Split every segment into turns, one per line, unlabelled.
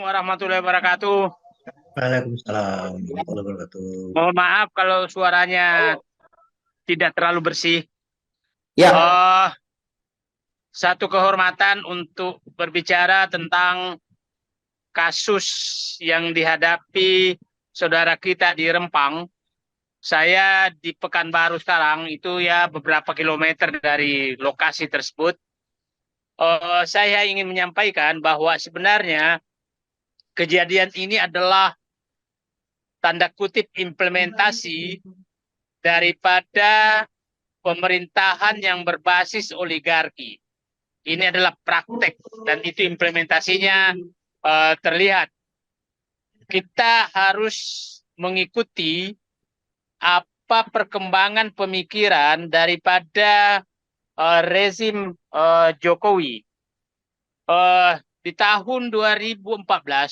warahmatullahi wabarakatuh.
Waalaikumsalam warahmatullahi wabarakatuh.
Mohon maaf kalau suaranya tidak terlalu bersih.
Ya,
Eh, Satu kehormatan untuk berbicara tentang kasus yang dihadapi saudara kita di Rempang. Saya di Pekanbaru sekarang itu ya beberapa kilometer dari lokasi tersebut. Saya ingin menyampaikan bahwa sebenarnya kejadian ini adalah tanda kutip implementasi daripada pemerintahan yang berbasis oligarki. Ini adalah praktek dan itu implementasinya terlihat. Kita harus mengikuti apa perkembangan pemikiran daripada rezim Jokowi. Di tahun 2014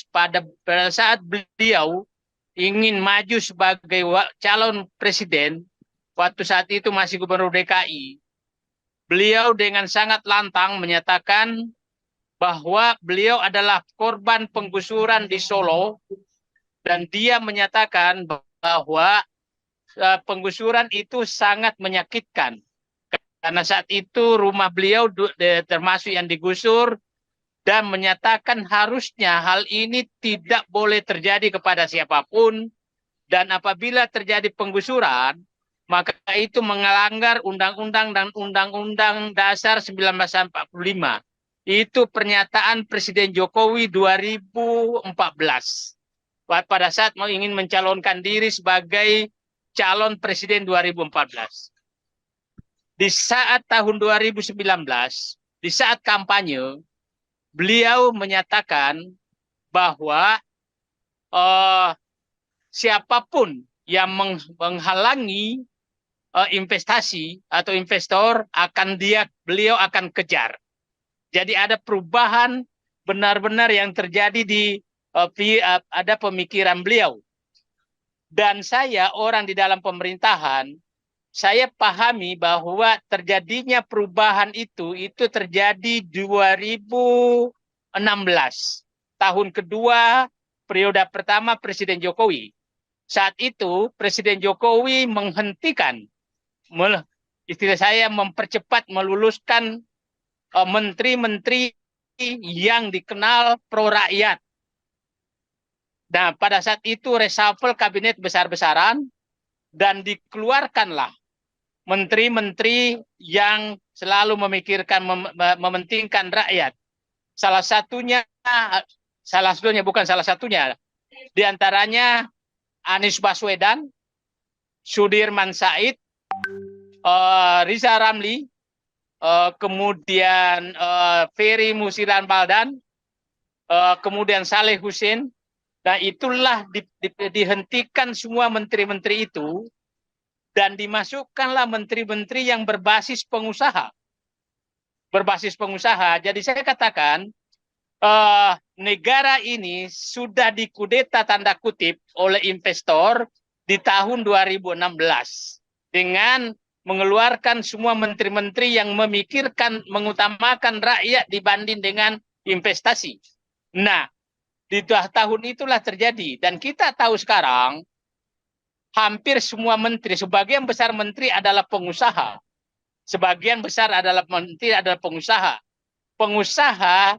pada saat beliau ingin maju sebagai calon presiden, waktu saat itu masih gubernur DKI, beliau dengan sangat lantang menyatakan bahwa beliau adalah korban penggusuran di Solo dan dia menyatakan bahwa penggusuran itu sangat menyakitkan karena saat itu rumah beliau termasuk yang digusur dan menyatakan harusnya hal ini tidak boleh terjadi kepada siapapun dan apabila terjadi penggusuran maka itu melanggar undang-undang dan undang-undang dasar 1945. Itu pernyataan Presiden Jokowi 2014 pada saat mau ingin mencalonkan diri sebagai calon presiden 2014. Di saat tahun 2019, di saat kampanye, beliau menyatakan bahwa uh, siapapun yang menghalangi investasi atau investor beliau akan kejar. Jadi ada perubahan benar-benar yang terjadi di ada pemikiran beliau. Dan saya orang di dalam pemerintahan, saya pahami bahwa terjadinya perubahan itu terjadi 2016. Tahun kedua periode pertama Presiden Jokowi. Saat itu Presiden Jokowi menghentikan, istilah saya mempercepat meluluskan menteri-menteri yang dikenal pro rakyat. Nah, pada saat itu reshuffle kabinet besar-besaran dan dikeluarkanlah menteri-menteri yang selalu memikirkan, mementingkan rakyat. Salah satunya bukan salah satunya, di antaranya Anies Baswedan, Sudirman Said, Riza Ramli, kemudian Ferry Musilan Baldan, kemudian Saleh Hussein. Nah, itulah dihentikan semua menteri-menteri itu dan dimasukkanlah menteri-menteri yang berbasis pengusaha. Berbasis pengusaha. Jadi saya katakan negara ini sudah dikudeta tanda kutip oleh investor di tahun 2016 dengan mengeluarkan semua menteri-menteri yang memikirkan mengutamakan rakyat dibanding dengan investasi. Nah, di tahun itulah terjadi dan kita tahu sekarang hampir semua menteri, sebagian besar menteri adalah pengusaha. Sebagian besar adalah menteri adalah pengusaha. Pengusaha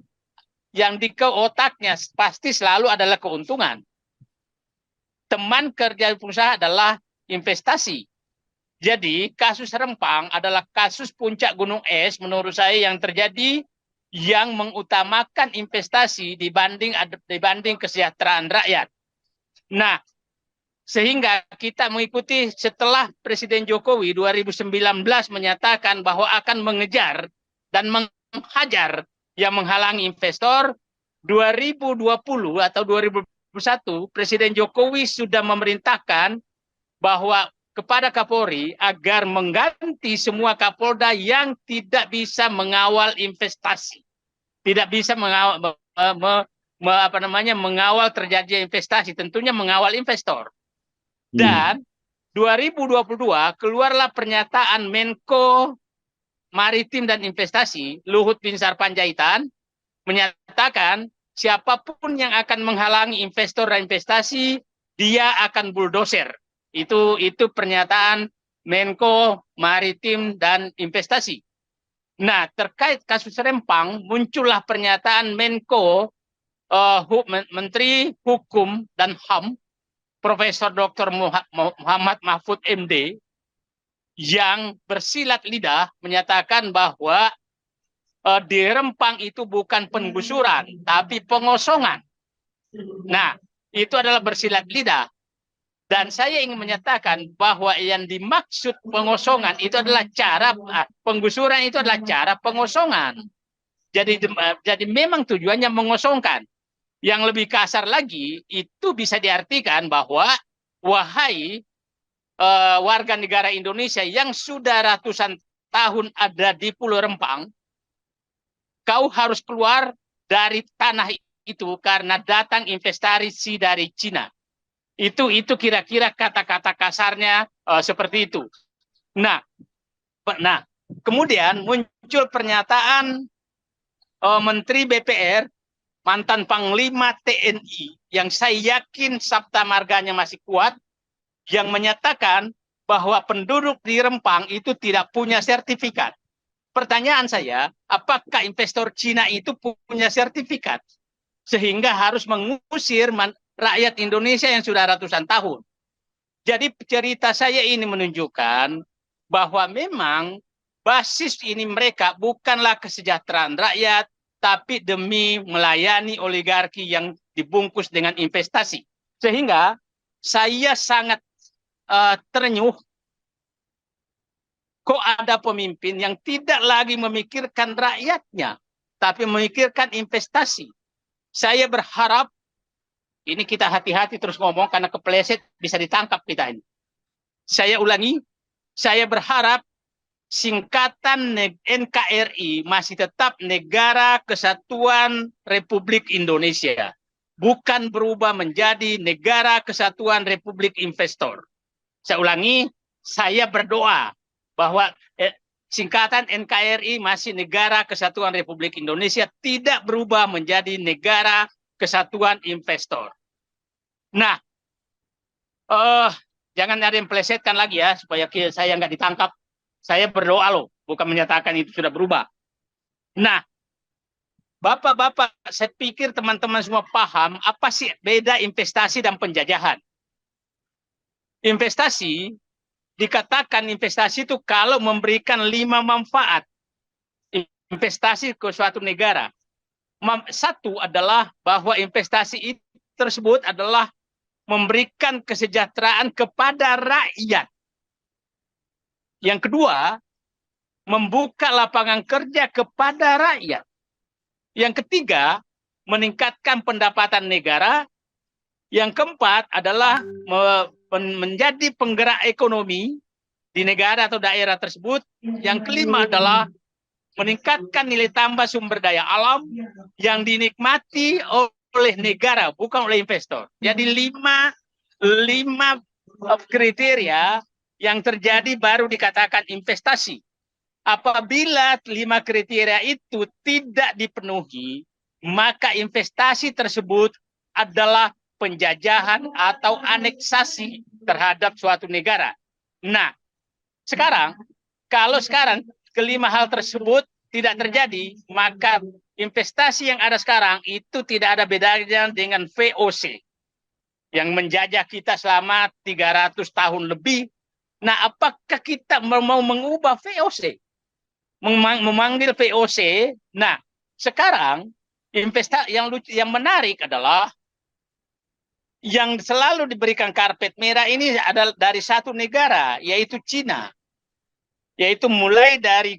yang di otaknya pasti selalu adalah keuntungan. Teman kerja pengusaha adalah investasi. Jadi kasus Rempang adalah kasus puncak gunung es menurut saya yang terjadi yang mengutamakan investasi dibanding kesejahteraan rakyat. Nah, sehingga kita mengikuti setelah Presiden Jokowi 2019 menyatakan bahwa akan mengejar dan menghajar yang menghalangi investor, 2020 atau 2021 Presiden Jokowi sudah memerintahkan bahwa kepada Kapolri agar mengganti semua Kapolda yang tidak bisa mengawal investasi, tidak bisa mengawal terjadi investasi, tentunya mengawal investor. Dan 2022 keluarlah pernyataan Menko Maritim dan Investasi Luhut Binsar Panjaitan menyatakan siapapun yang akan menghalangi investor dan investasi, dia akan bulldozer. Itu pernyataan Menko Maritim dan Investasi. Nah, terkait kasus Rempang, muncullah pernyataan Menko Menteri Hukum dan HAM, Profesor Dr. Muhammad Mahfud MD, yang bersilat lidah menyatakan bahwa di Rempang itu bukan penggusuran, tapi pengosongan. Nah, itu adalah bersilat lidah. Dan saya ingin menyatakan bahwa yang dimaksud pengosongan itu adalah cara penggusuran, itu adalah cara pengosongan. Jadi memang tujuannya mengosongkan. Yang lebih kasar lagi itu bisa diartikan bahwa wahai warga negara Indonesia yang sudah ratusan tahun ada di Pulau Rempang, kau harus keluar dari tanah itu karena datang investasi dari Cina. Itu kira-kira kata-kata kasarnya seperti itu. Nah, kemudian muncul pernyataan Menteri BPR, mantan Panglima TNI, yang saya yakin sabta marganya masih kuat, yang menyatakan bahwa penduduk di Rempang itu tidak punya sertifikat. Pertanyaan saya, apakah investor Cina itu punya sertifikat? Sehingga harus mengusir rakyat Indonesia yang sudah ratusan tahun. Jadi cerita saya ini menunjukkan bahwa memang basis ini mereka bukanlah kesejahteraan rakyat, tapi demi melayani oligarki yang dibungkus dengan investasi. Sehingga saya sangat terenyuh kok ada pemimpin yang tidak lagi memikirkan rakyatnya, tapi memikirkan investasi. Saya berharap ini kita hati-hati terus ngomong karena kepleset bisa ditangkap kita ini. Saya ulangi, saya berharap singkatan NKRI masih tetap Negara Kesatuan Republik Indonesia, bukan berubah menjadi Negara Kesatuan Republik Investor. Saya ulangi, saya berdoa bahwa singkatan NKRI masih Negara Kesatuan Republik Indonesia, tidak berubah menjadi Negara Kesatuan Investor. Nah, jangan ada yang melesetkan lagi ya, supaya saya nggak ditangkap. Saya berdoa loh, bukan menyatakan itu sudah berubah. Nah, Bapak-bapak, saya pikir teman-teman semua paham apa sih beda investasi dan penjajahan. Investasi, dikatakan investasi itu kalau memberikan 5 manfaat. Investasi ke suatu negara. Satu adalah bahwa investasi tersebut adalah memberikan kesejahteraan kepada rakyat. Yang kedua, membuka lapangan kerja kepada rakyat. Yang ketiga, meningkatkan pendapatan negara. Yang keempat adalah menjadi penggerak ekonomi di negara atau daerah tersebut. Yang kelima adalah meningkatkan nilai tambah sumber daya alam yang dinikmati oleh negara, bukan oleh investor. Jadi lima kriteria yang terjadi baru dikatakan investasi. Apabila 5 kriteria itu tidak dipenuhi, maka investasi tersebut adalah penjajahan atau aneksasi terhadap suatu negara. Nah, kalau sekarang kelima hal tersebut tidak terjadi, maka investasi yang ada sekarang itu tidak ada bedanya dengan VOC yang menjajah kita selama 300 tahun lebih. Nah, apakah kita mau mengubah VOC? Memanggil VOC. Nah, sekarang yang menarik adalah yang selalu diberikan karpet merah ini adalah dari satu negara, yaitu Cina. Yaitu mulai dari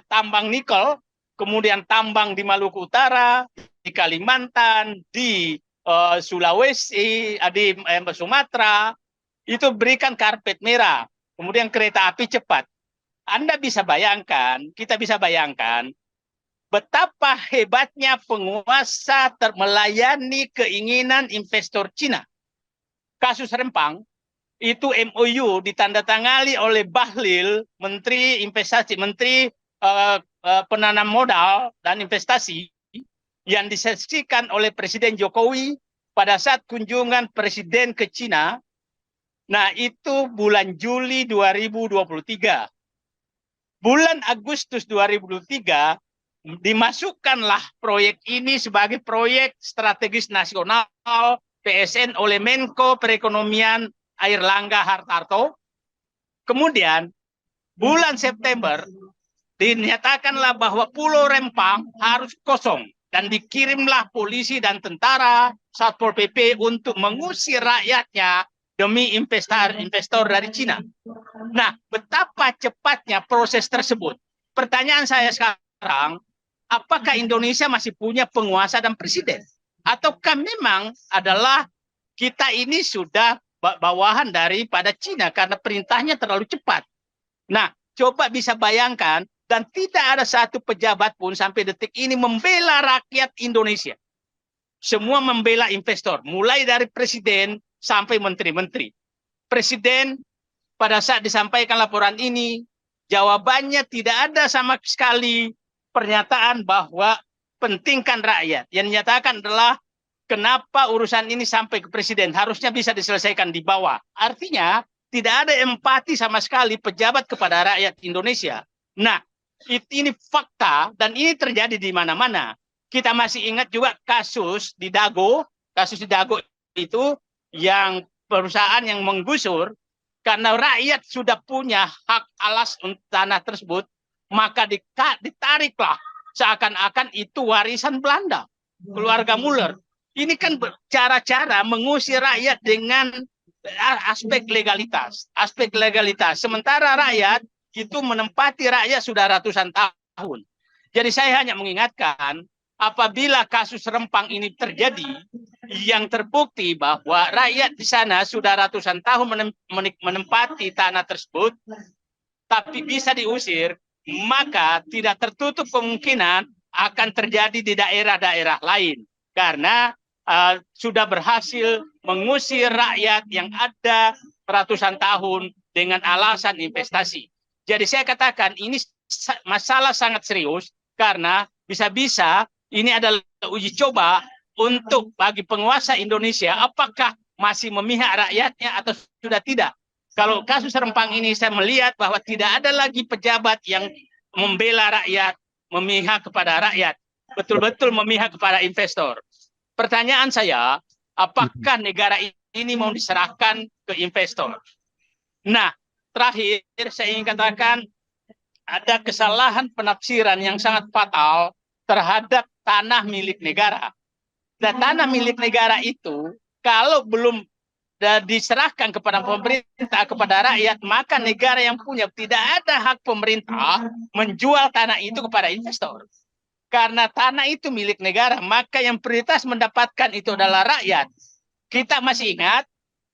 tambang nikel, kemudian tambang di Maluku Utara, di Kalimantan, di Sulawesi, di Sumatera, itu berikan karpet merah. Kemudian kereta api cepat. Anda bisa bayangkan, kita bisa bayangkan betapa hebatnya penguasa melayani keinginan investor Cina. Kasus Rempang, itu MOU ditandatangani oleh Bahlil, Menteri Investasi, Menteri Penanam Modal dan Investasi, yang disaksikan oleh Presiden Jokowi pada saat kunjungan Presiden ke Cina. Nah, itu bulan Juli 2023. Bulan Agustus 2023, dimasukkanlah proyek ini sebagai proyek strategis nasional PSN oleh Menko Perekonomian Airlangga Hartarto. Kemudian, bulan September, dinyatakanlah bahwa Pulau Rempang harus kosong dan dikirimlah polisi dan tentara Satpol PP untuk mengusir rakyatnya demi investor dari Cina. Nah, betapa cepatnya proses tersebut. Pertanyaan saya sekarang, apakah Indonesia masih punya penguasa dan presiden? Ataukah memang adalah kita ini sudah bawahan daripada Cina karena perintahnya terlalu cepat? Nah, coba bisa bayangkan, dan tidak ada satu pejabat pun sampai detik ini membela rakyat Indonesia. Semua membela investor, mulai dari presiden sampai menteri-menteri. Presiden pada saat disampaikan laporan ini, jawabannya tidak ada sama sekali pernyataan bahwa pentingkan rakyat. Yang dinyatakan adalah kenapa urusan ini sampai ke presiden, harusnya bisa diselesaikan di bawah. Artinya tidak ada empati sama sekali pejabat kepada rakyat Indonesia. Nah, ini fakta dan ini terjadi di mana-mana. Kita masih ingat juga kasus di Dago itu yang perusahaan yang menggusur karena rakyat sudah punya hak alas untuk tanah tersebut, maka ditariklah seakan-akan itu warisan Belanda, keluarga Muller. Ini kan cara-cara mengusir rakyat dengan aspek legalitas. Sementara rakyat itu menempati rakyat sudah ratusan tahun. Jadi saya hanya mengingatkan, apabila kasus Rempang ini terjadi, yang terbukti bahwa rakyat di sana sudah ratusan tahun menempati tanah tersebut, tapi bisa diusir, maka tidak tertutup kemungkinan akan terjadi di daerah-daerah lain. Karena sudah berhasil mengusir rakyat yang ada ratusan tahun dengan alasan investasi. Jadi saya katakan ini masalah sangat serius karena bisa-bisa ini adalah uji coba untuk bagi penguasa Indonesia apakah masih memihak rakyatnya atau sudah tidak. Kalau kasus Rempang ini saya melihat bahwa tidak ada lagi pejabat yang membela rakyat, memihak kepada rakyat, betul-betul memihak kepada investor. Pertanyaan saya, apakah negara ini mau diserahkan ke investor? Nah, terakhir saya ingin katakan ada kesalahan penafsiran yang sangat fatal terhadap tanah milik negara. Dan tanah milik negara itu kalau belum diserahkan kepada pemerintah, kepada rakyat, maka negara yang punya tidak ada hak pemerintah menjual tanah itu kepada investor. Karena tanah itu milik negara, maka yang prioritas mendapatkan itu adalah rakyat. Kita masih ingat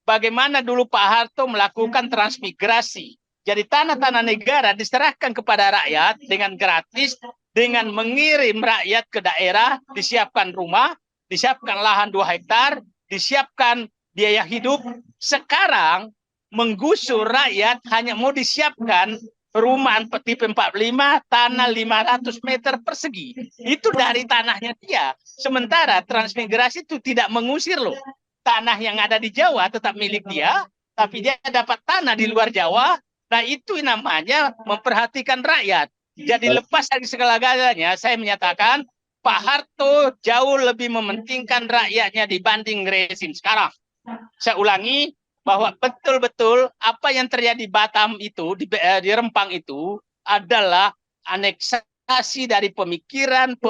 bagaimana dulu Pak Harto melakukan transmigrasi. Jadi tanah-tanah negara diserahkan kepada rakyat dengan gratis, dengan mengirim rakyat ke daerah, disiapkan rumah, disiapkan lahan 2 hektar, disiapkan biaya hidup. Sekarang menggusur rakyat hanya mau disiapkan rumah tipe 45, tanah 500 meter persegi. Itu dari tanahnya dia. Sementara transmigrasi itu tidak mengusir loh. Tanah yang ada di Jawa tetap milik dia, tapi dia dapat tanah di luar Jawa. Nah, itu namanya memperhatikan rakyat. Jadi lepas dari segala-galanya, saya menyatakan Pak Harto jauh lebih mementingkan rakyatnya dibanding rezim sekarang. Saya ulangi bahwa betul-betul apa yang terjadi di Batam itu, di Rempang itu adalah aneksasi dari pemikiran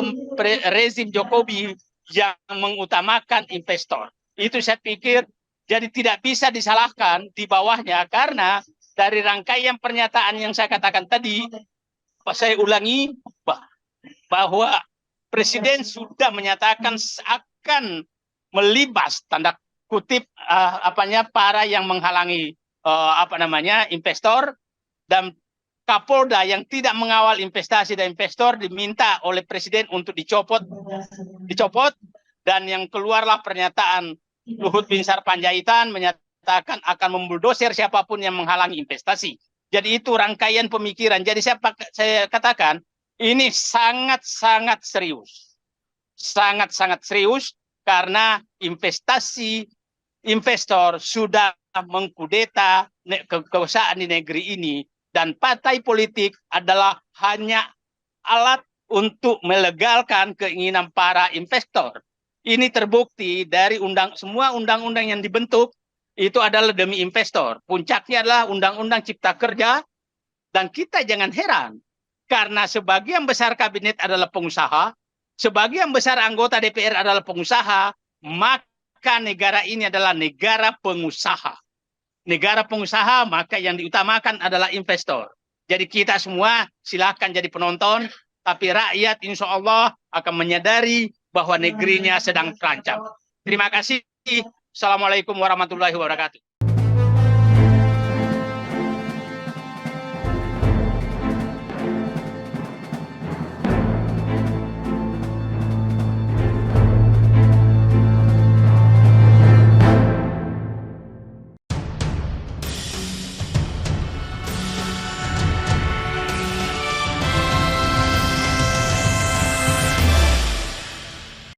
rezim Jokowi yang mengutamakan investor. Itu saya pikir jadi tidak bisa disalahkan di bawahnya karena dari rangkaian pernyataan yang saya katakan tadi, saya ulangi bahwa Presiden sudah menyatakan akan melibas tanda kutip para yang menghalangi investor, dan Kapolda yang tidak mengawal investasi dan investor diminta oleh Presiden untuk dicopot, dan yang keluarlah pernyataan Luhut Binsar Panjaitan menyatakan akan membuldoser siapapun yang menghalangi investasi. Jadi itu rangkaian pemikiran. Jadi saya katakan ini sangat-sangat serius. sangat-sangat serius karena investor sudah mengkudeta kekuasaan di negeri ini, dan partai politik adalah hanya alat untuk melegalkan keinginan para investor. Ini terbukti dari semua undang-undang yang dibentuk itu adalah demi investor. Puncaknya adalah Undang-Undang Cipta Kerja, dan kita jangan heran karena sebagian besar kabinet adalah pengusaha, sebagian besar anggota DPR adalah pengusaha, maka negara ini adalah negara pengusaha. Negara pengusaha, maka yang diutamakan adalah investor. Jadi kita semua silakan jadi penonton, tapi rakyat insya Allah akan menyadari bahwa negerinya sedang terancam. Terima kasih. Assalamualaikum warahmatullahi wabarakatuh.